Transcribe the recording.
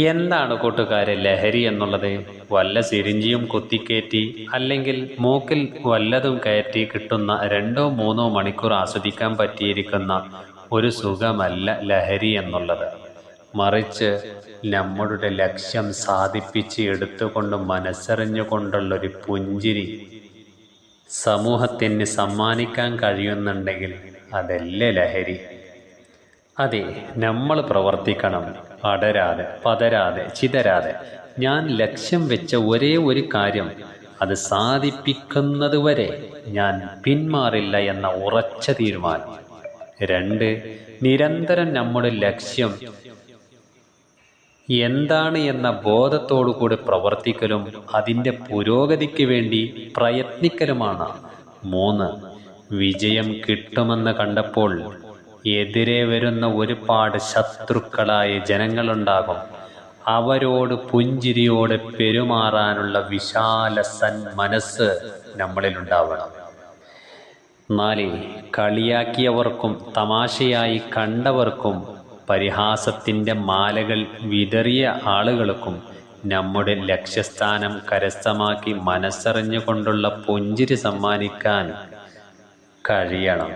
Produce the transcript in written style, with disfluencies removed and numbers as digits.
എന്താണ് കൂട്ടുകാരെ ലഹരി എന്നുള്ളത്? വല്ല സിരിഞ്ചിയും കുത്തിക്കയറ്റി അല്ലെങ്കിൽ മൂക്കിൽ വല്ലതും കയറ്റി കിട്ടുന്ന 2-3 മണിക്കൂർ ആസ്വദിക്കാൻ പറ്റിയിരിക്കുന്ന ഒരു സുഖമല്ല ലഹരി എന്നുള്ളത്. മറിച്ച് നമ്മളുടെ ലക്ഷ്യം സാധിപ്പിച്ച് എടുത്തുകൊണ്ട് മനസ്സറിഞ്ഞുകൊണ്ടുള്ളൊരു പുഞ്ചിരി സമൂഹത്തിന് സമ്മാനിക്കാൻ കഴിയുന്നുണ്ടെങ്കിൽ അതല്ലേ ലഹരി. അതെ, നമ്മൾ പ്രവർത്തിക്കണം, അടരാതെ പതരാതെ ചിതരാതെ. ഞാൻ ലക്ഷ്യം വെച്ച ഒരേ ഒരു കാര്യം അത് സാധിപ്പിക്കുന്നതുവരെ ഞാൻ പിന്മാറില്ല എന്ന ഉറച്ച തീരുമാനം. 2, നിരന്തരം നമ്മുടെ ലക്ഷ്യം എന്താണ് എന്ന ബോധത്തോടുകൂടി പ്രവർത്തിക്കലും അതിൻ്റെ പുരോഗതിക്ക് വേണ്ടി പ്രയത്നിക്കലുമാണ്. 3, വിജയം കിട്ടുമെന്ന് കണ്ടപ്പോൾ എതിരെ വരുന്ന ഒരുപാട് ശത്രുക്കളായ ജനങ്ങളുണ്ടാകും. അവരോട് പുഞ്ചിരിയോടെ പെരുമാറാനുള്ള വിശാല സന്മനസ്സ് നമ്മളിലുണ്ടാവണം. 4, കളിയാക്കിയവർക്കും തമാശയായി കണ്ടവർക്കും പരിഹാസത്തിൻ്റെ മാലകൾ വിതറിയ ആളുകൾക്കും നമ്മുടെ ലക്ഷ്യസ്ഥാനം കരസ്ഥമാക്കി മനസ്സറിഞ്ഞുകൊണ്ടുള്ള പുഞ്ചിരി സമ്മാനിക്കാൻ കഴിയണം.